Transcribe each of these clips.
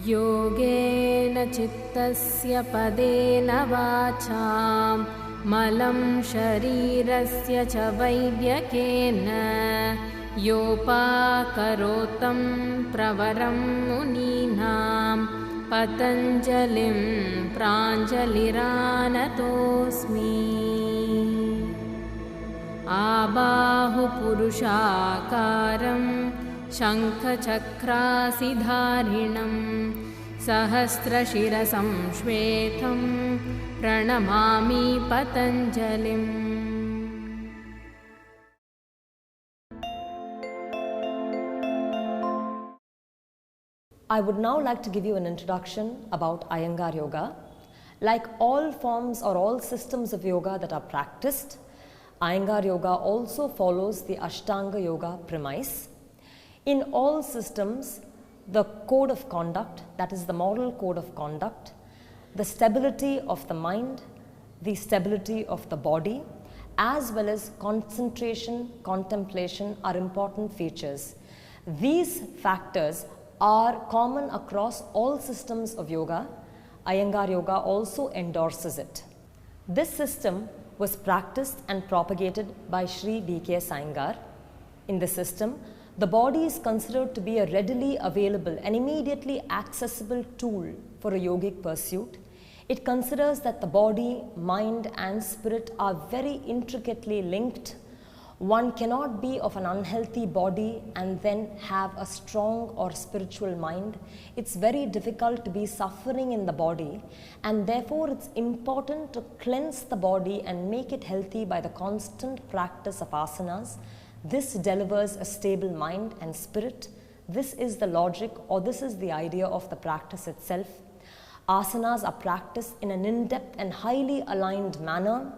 योगेन चित्तस्य पदेन वाचां मलं शरीरस्य च वैद्यकेन योपाकरोतं प्रवरं मुनीनां पतञ्जलिं प्राञ्जलिरानतोऽस्मि। आबाहुपुरुषाकारं शङ्खचक्रासिधारिणं सहस्रशिरसं श्वेतं प्रणमामि पतञ्जलिम्। I would now like to give you an introduction about Iyengar Yoga. Like all forms or all systems of yoga that are practiced, Iyengar Yoga also follows the Ashtanga Yoga premise. In all systems, the code of conduct, that is the moral code of conduct, the stability of the mind, the stability of the body, as well as concentration, contemplation are important features. These factors are common across all systems of yoga. Iyengar Yoga also endorses it. This system was practiced and propagated by Sri D.K. Iyengar. In the system, the body is considered to be a readily available and immediately accessible tool for a yogic pursuit. It considers that the body, mind and spirit are very intricately linked. One cannot be of an unhealthy body and then have a strong or spiritual mind. It's very difficult to be suffering in the body, and therefore it's important to cleanse the body and make it healthy by the constant practice of asanas. This delivers a stable mind and spirit. This is the logic, or this is the idea of the practice itself. Asanas are practiced in an in-depth and highly aligned manner.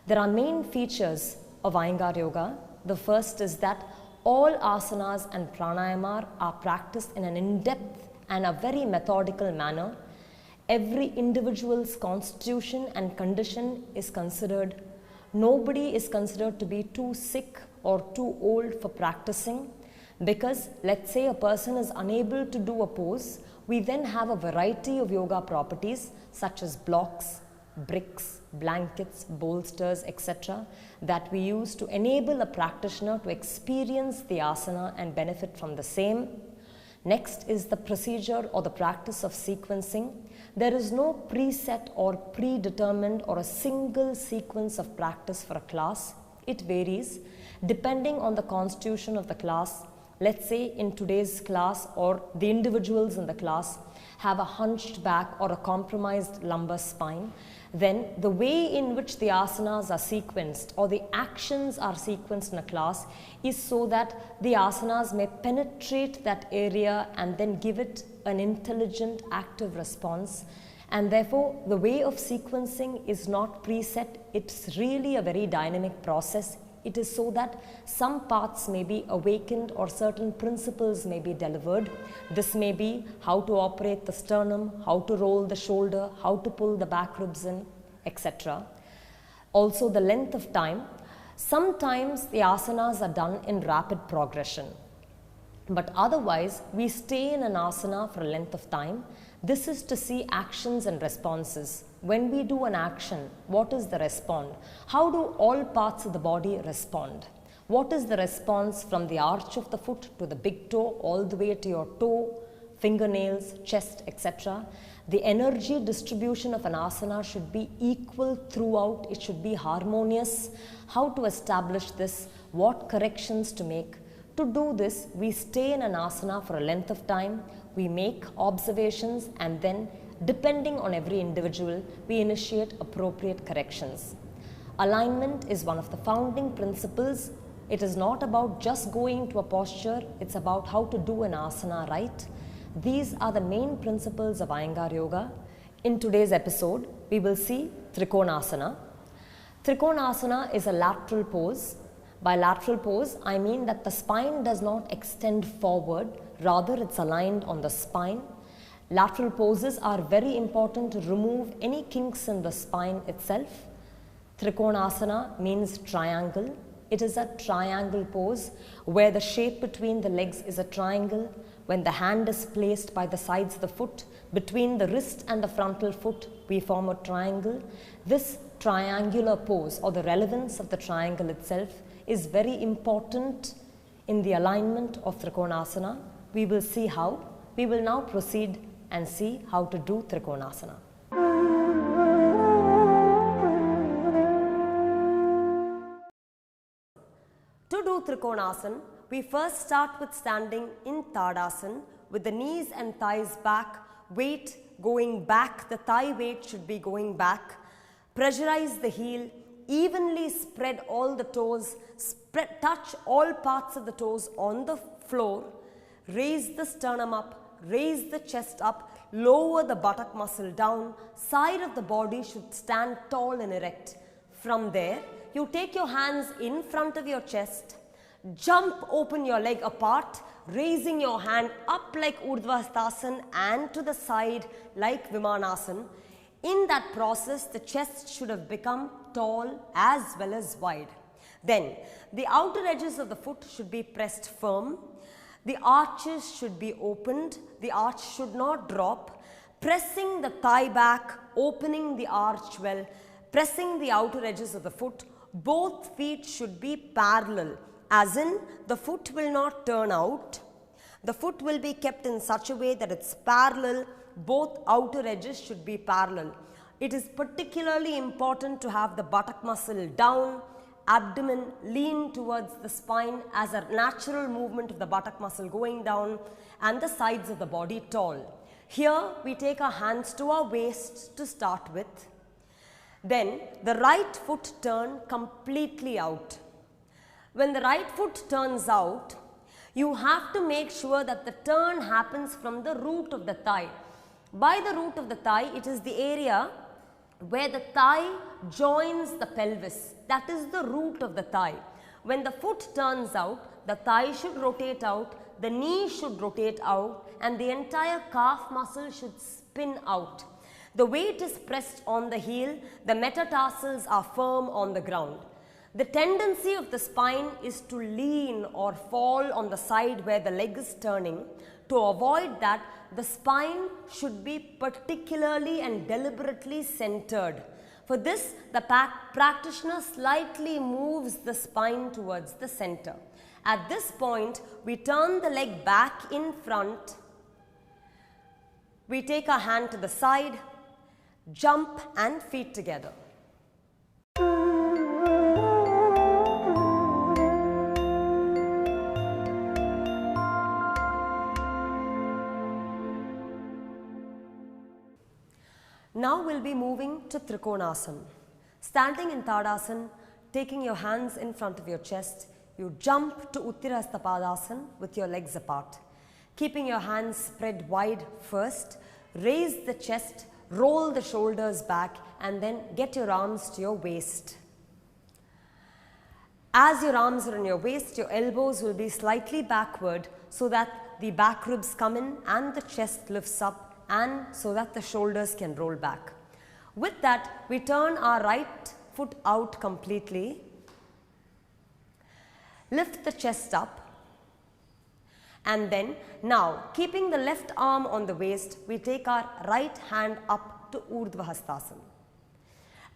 There are main features of Iyengar Yoga. The first is that all asanas and pranayama are practiced in an in-depth and a very methodical manner. Every individual's constitution and condition is considered. Nobody is considered to be too sick or too old for practicing, because let's say a person is unable to do a pose, we then have a variety of yoga properties such as blocks, bricks, blankets, bolsters, etc. that we use to enable a practitioner to experience the asana and benefit from the same. Next is the procedure or the practice of sequencing. There is no preset or predetermined or a single sequence of practice for a class. It varies depending on the constitution of the class. Let's say in today's class, or the individuals in the class have a hunched back or a compromised lumbar spine, then the way in which the asanas are sequenced or the actions are sequenced in a class is so that the asanas may penetrate that area and then give it an intelligent, active response. And therefore, the way of sequencing is not preset. It's really a very dynamic process. It is so that some parts may be awakened or certain principles may be delivered. This may be how to operate the sternum, how to roll the shoulder, how to pull the back ribs in, etc. Also the length of time. Sometimes the asanas are done in rapid progression, but otherwise we stay in an asana for a length of time. This is to see actions and responses. When we do an action, what is the response? How do all parts of the body respond? What is the response from the arch of the foot to the big toe, all the way to your toe, fingernails, chest, etc. The energy distribution of an asana should be equal throughout. It should be harmonious. How to establish this? What corrections to make? To do this, we stay in an asana for a length of time. We make observations, and then depending on every individual, we initiate appropriate corrections. Alignment is one of the founding principles. It is not about just going to a posture, it's about how to do an asana right. These are the main principles of Iyengar Yoga. In today's episode, we will see Trikonasana. Trikonasana is a lateral pose. By lateral pose, I mean that the spine does not extend forward, rather it's aligned on the spine. Lateral poses are very important to remove any kinks in the spine itself. Trikonasana means triangle. It is a triangle pose where the shape between the legs is a triangle. When the hand is placed by the sides of the foot, between the wrist and the frontal foot, we form a triangle. This triangular pose, or the relevance of the triangle itself, is very important in the alignment of Trikonasana. We will see how. We will now proceed and see how to do Trikonasana. To do Trikonasana, we first start with standing in Tadasana with the knees and thighs back, weight going back, the thigh weight should be going back. Pressurize the heel, evenly spread all the toes, touch all parts of the toes on the floor, raise the sternum up, raise the chest up, lower the buttock muscle down, side of the body should stand tall and erect. From there, you take your hands in front of your chest, jump open your leg apart, raising your hand up like Urdhva Hastasana and to the side like Vimanasana. In that process, the chest should have become tall as well as wide. Then, the outer edges of the foot should be pressed firm. The arches should be opened. The arch should not drop. Pressing the thigh back, opening the arch well, pressing the outer edges of the foot. Both feet should be parallel, as in the foot will not turn out. The foot will be kept in such a way that it's parallel. Both outer edges should be parallel. It is particularly important to have the buttock muscle down, abdomen lean towards the spine as a natural movement of the buttock muscle going down, and the sides of the body tall. Here we take our hands to our waist to start with. Then the right foot turn completely out. When the right foot turns out, you have to make sure that the turn happens from the root of the thigh. By the root of the thigh, it is the area where the thigh joins the pelvis. That is the root of the thigh. When the foot turns out, the thigh should rotate out, the knee should rotate out, and the entire calf muscle should spin out. The weight is pressed on the heel, the metatarsals are firm on the ground. The tendency of the spine is to lean or fall on the side where the leg is turning. To avoid that, the spine should be particularly and deliberately centered. For this, the practitioner slightly moves the spine towards the center. At this point, we turn the leg back in front. We take our hand to the side, jump and feet together. Now we'll be moving to Trikonasana. Standing in Tadasana, taking your hands in front of your chest, you jump to Uttirahasta Padasana with your legs apart. Keeping your hands spread wide first, raise the chest, roll the shoulders back, and then get your arms to your waist. As your arms are on your waist, your elbows will be slightly backward so that the back ribs come in and the chest lifts up, and so that the shoulders can roll back. With that, we turn our right foot out completely, lift the chest up, and then now keeping the left arm on the waist, we take our right hand up to Urdhva Hastasana.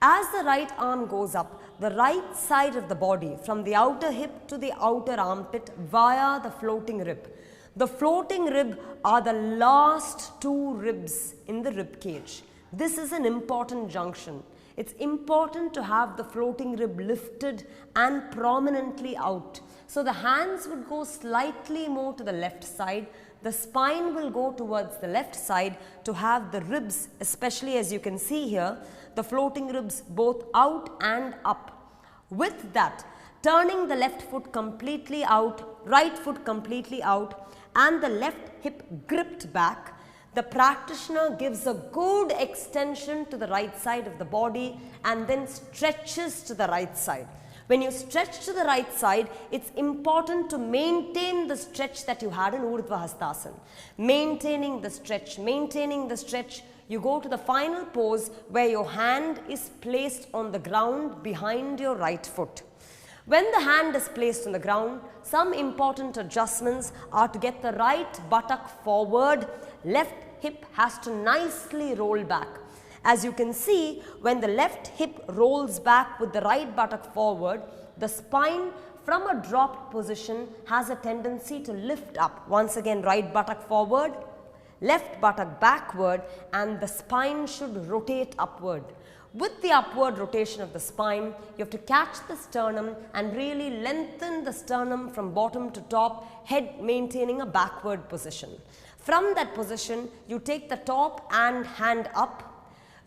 As the right arm goes up, the right side of the body from the outer hip to the outer armpit via the floating rib. The floating rib are the last two ribs in the rib cage. This is an important junction. It's important to have the floating rib lifted and prominently out. So the hands would go slightly more to the left side. The spine will go towards the left side to have the ribs, especially as you can see here, the floating ribs both out and up. With that, turning the left foot completely out, right foot completely out, and the left hip gripped back, the practitioner gives a good extension to the right side of the body and then stretches to the right side. When you stretch to the right side, it's important to maintain the stretch that you had in Urdhva Hastasana. Maintaining the stretch, you go to the final pose where your hand is placed on the ground behind your right foot. When the hand is placed on the ground, some important adjustments are to get the right buttock forward, left hip has to nicely roll back. As you can see, when the left hip rolls back with the right buttock forward, the spine from a dropped position has a tendency to lift up. Once again, right buttock forward, left buttock backward, and the spine should rotate upward. With the upward rotation of the spine, you have to catch the sternum and really lengthen the sternum from bottom to top, head maintaining a backward position. From that position, you take the top and hand up,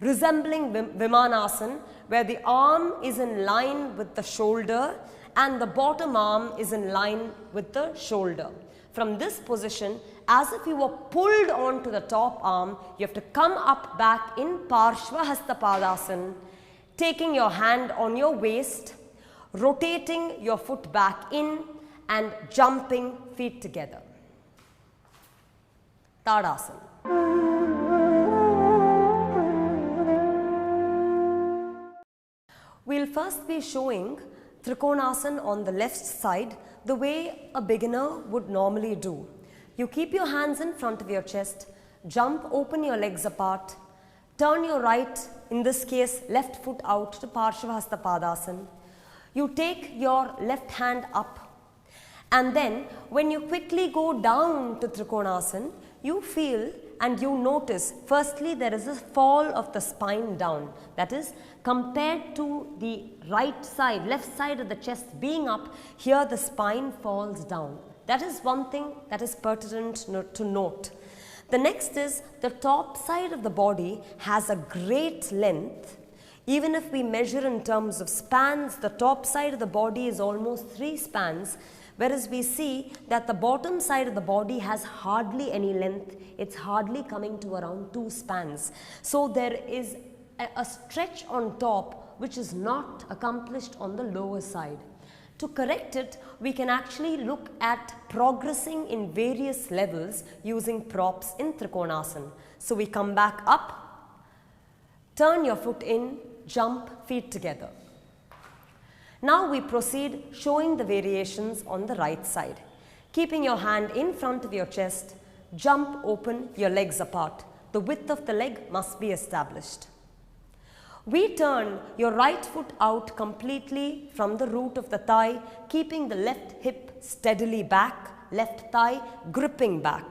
resembling Vimanasana, where the arm is in line with the shoulder and the bottom arm is in line with the shoulder. From this position, as if you were pulled onto the top arm, you have to come up back in Parshva Hastapadasana, taking your hand on your waist, rotating your foot back in and jumping feet together. Tadasana. We'll first be showing Trikonasana on the left side the way a beginner would normally do. You keep your hands in front of your chest, jump, open your legs apart, turn your right, in this case left foot out to Parshva Hastapadasana. You take your left hand up, and then when you quickly go down to Trikonasana, you feel and you notice, firstly, there is a fall of the spine down. That is, compared to the right side, left side of the chest being up, here the spine falls down. That is one thing that is pertinent to note. The next is the top side of the body has a great length. Even if we measure in terms of spans, the top side of the body is almost 3 spans, whereas we see that the bottom side of the body has hardly any length. It's hardly coming to around 2 spans. So there is a stretch on top which is not accomplished on the lower side. To correct it, we can actually look at progressing in various levels using props in Trikonasana. So we come back up, turn your foot in, jump, feet together. Now we proceed showing the variations on the right side. Keeping your hand in front of your chest, jump, open your legs apart. The width of the leg must be established. We turn your right foot out completely from the root of the thigh, keeping the left hip steadily back, left thigh gripping back.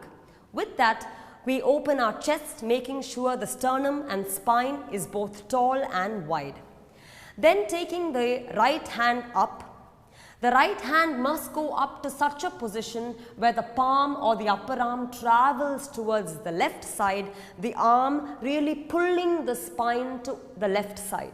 With that, we open our chest, making sure the sternum and spine is both tall and wide. Then taking the right hand up, the right hand must go up to such a position where the palm or the upper arm travels towards the left side, the arm really pulling the spine to the left side.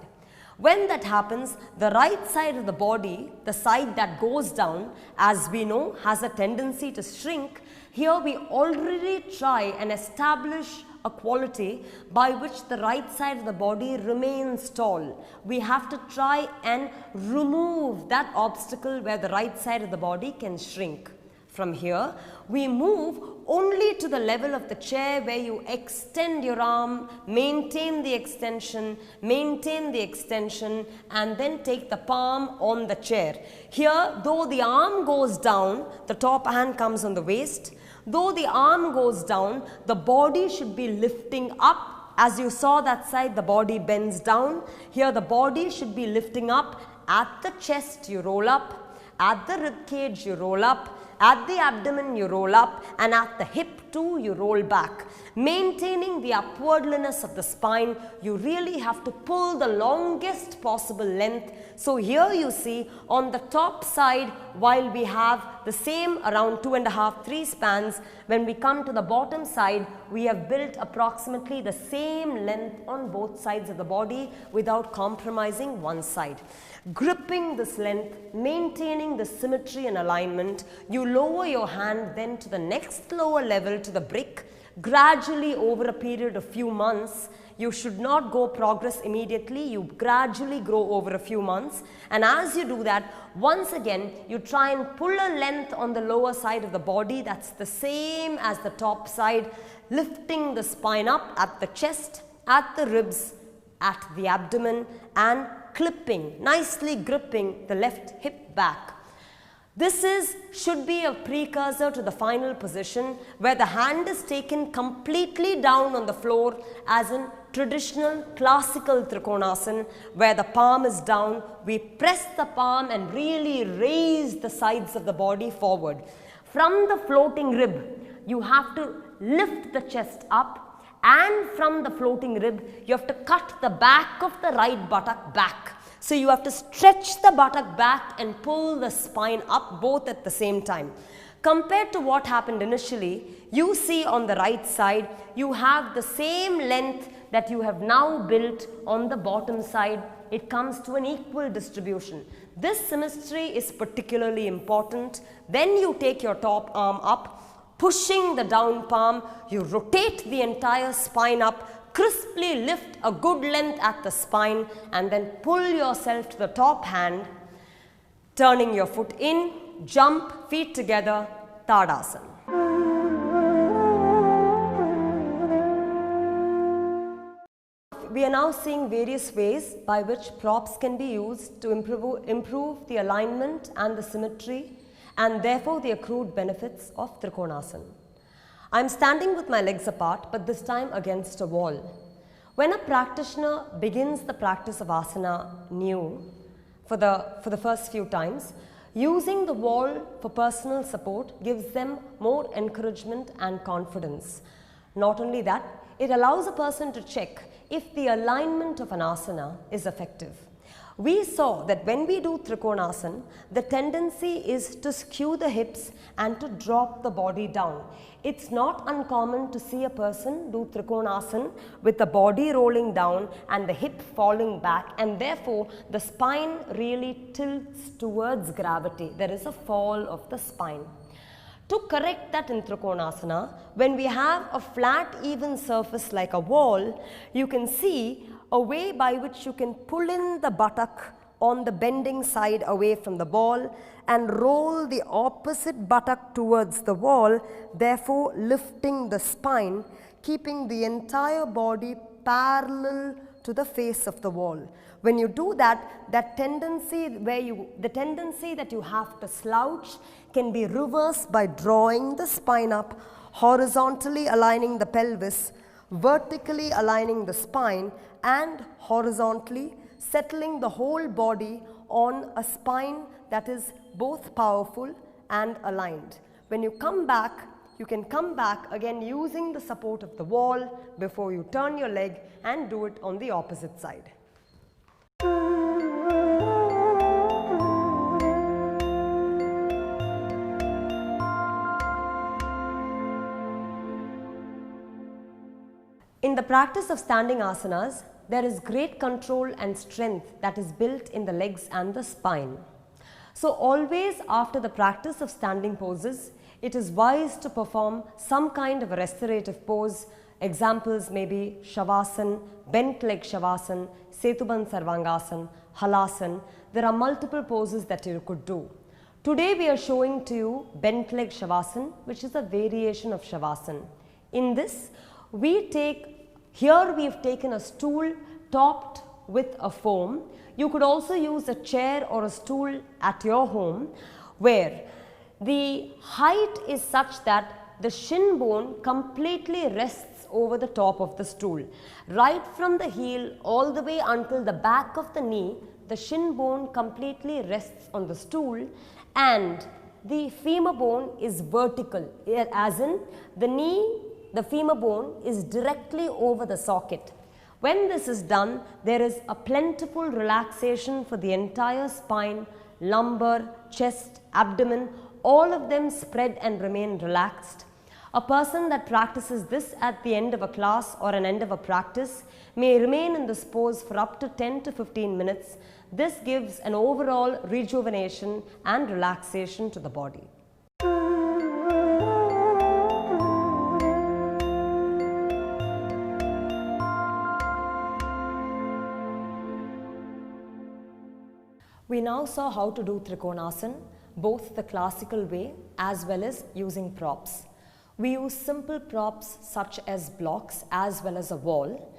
When that happens, the right side of the body, the side that goes down, as we know, has a tendency to shrink. Here we already try and establish a quality by which the right side of the body remains tall. We have to try and remove that obstacle where the right side of the body can shrink. From here, we move only to the level of the chair where you extend your arm, maintain the extension, and then take the palm on the chair. Here, though the arm goes down, the top hand comes on the waist. Though the arm goes down, the body should be lifting up. As you saw that side, the body bends down. Here the body should be lifting up. At the chest you roll up, at the rib cage you roll up, at the abdomen you roll up, and at the hip too you roll back. Maintaining the upwardliness of the spine, you really have to pull the longest possible length. So here you see on the top side, while we have the same around 2.5–3 spans, when we come to the bottom side, we have built approximately the same length on both sides of the body without compromising one side. Gripping this length, maintaining the symmetry and alignment, you lower your hand then to the next lower level to the brick, Gradually, over a period of few months, you should not go progress immediately. You gradually grow over a few months, and as you do that, once again you try and pull a length on the lower side of the body that's the same as the top side, lifting the spine up at the chest, at the ribs, at the abdomen, and clipping, nicely gripping the left hip back. This should be a precursor to the final position where the hand is taken completely down on the floor as in traditional classical Trikonasana, where the palm is down. We press the palm and really raise the sides of the body forward. From the floating rib, you have to lift the chest up, and from the floating rib, you have to cut the back of the right buttock back. So you have to stretch the buttock back and pull the spine up both at the same time. Compared to what happened initially, you see on the right side, you have the same length that you have now built on the bottom side. It comes to an equal distribution. This symmetry is particularly important. Then you take your top arm up, pushing the down palm, you rotate the entire spine up, crisply lift a good length at the spine, and then pull yourself to the top hand, turning your foot in, jump, feet together, Tadasana. We are now seeing various ways by which props can be used to improve the alignment and the symmetry, and therefore the accrued benefits of Trikonasana. I am standing with my legs apart, but this time against a wall. When a practitioner begins the practice of asana new for the first few times, using the wall for personal support gives them more encouragement and confidence. Not only that, it allows a person to check if the alignment of an asana is effective. We saw that when we do Trikonasana, the tendency is to skew the hips and to drop the body down. It's not uncommon to see a person do Trikonasana with the body rolling down and the hip falling back, and therefore the spine really tilts towards gravity. There is a fall of the spine. To correct that in Trikonasana, when we have a flat even surface like a wall, you can see a way by which you can pull in the buttock on the bending side away from the ball and roll the opposite buttock towards the wall, therefore lifting the spine, keeping the entire body parallel to the face of the wall. When you do that, the tendency that you have to slouch can be reversed by drawing the spine up, horizontally aligning the pelvis, vertically aligning the spine, and horizontally settling the whole body on a spine that is both powerful and aligned. When you come back, you can come back again using the support of the wall before you turn your leg and do it on the opposite side. In the practice of standing asanas, there is great control and strength that is built in the legs and the spine. So always after the practice of standing poses, it is wise to perform some kind of a restorative pose. Examples may be Shavasana, bent leg Shavasana, Setubandh Sarvangasana, Halasana. There are multiple poses that you could do. Today we are showing to you bent leg Shavasana, which is a variation of Shavasana. In this, here we have taken a stool topped with a foam. You could also use a chair or a stool at your home where the height is such that the shin bone completely rests over the top of the stool. Right from the heel all the way until the back of the knee, the shin bone completely rests on the stool, and the femur bone is vertical, as in the femur bone is directly over the socket. When this is done, there is a plentiful relaxation for the entire spine, lumbar, chest, abdomen, all of them spread and remain relaxed. A person that practices this at the end of a class or an end of a practice may remain in this pose for up to 10 to 15 minutes. This gives an overall rejuvenation and relaxation to the body. We now saw how to do Trikonasana, both the classical way as well as using props. We use simple props such as blocks as well as a wall.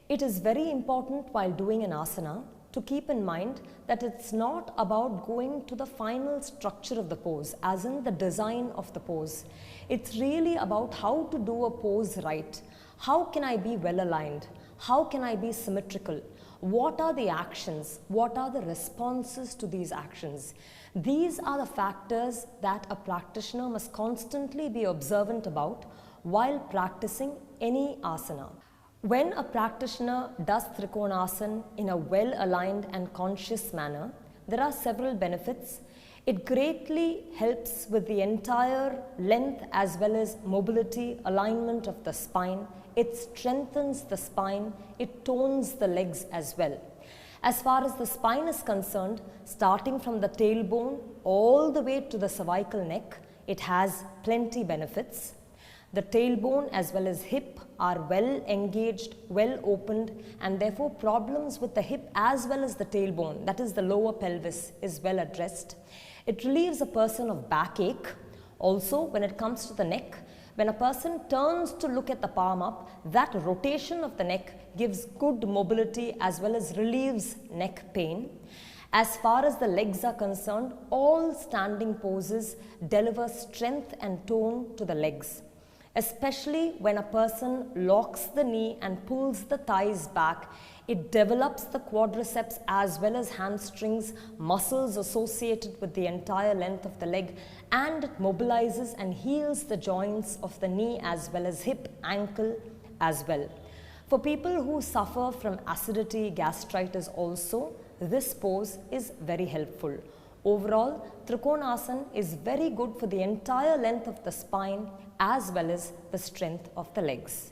It is very important while doing an asana to keep in mind that it's not about going to the final structure of the pose, as in the design of the pose. It's really about how to do a pose right. How can I be well aligned? How can I be symmetrical? What are the actions? What are the responses to these actions? These are the factors that a practitioner must constantly be observant about while practicing any asana. When a practitioner does Trikonasana in a well-aligned and conscious manner, there are several benefits. It greatly helps with the entire length as well as mobility, alignment of the spine. It strengthens the spine. It tones the legs as well. As far as the spine is concerned, starting from the tailbone all the way to the cervical neck, it has plenty benefits. The tailbone as well as hip are well engaged, well opened, and therefore problems with the hip as well as the tailbone, that is the lower pelvis, is well addressed. It relieves a person of backache. Also, when it comes to the neck, when a person turns to look at the palm up, that rotation of the neck gives good mobility as well as relieves neck pain. As far as the legs are concerned, all standing poses deliver strength and tone to the legs. Especially when a person locks the knee and pulls the thighs back, it develops the quadriceps as well as hamstrings, muscles associated with the entire length of the leg, and it mobilizes and heals the joints of the knee as well as hip, ankle as well. For people who suffer from acidity, gastritis also, this pose is very helpful. Overall, Trikonasana is very good for the entire length of the spine as well as the strength of the legs.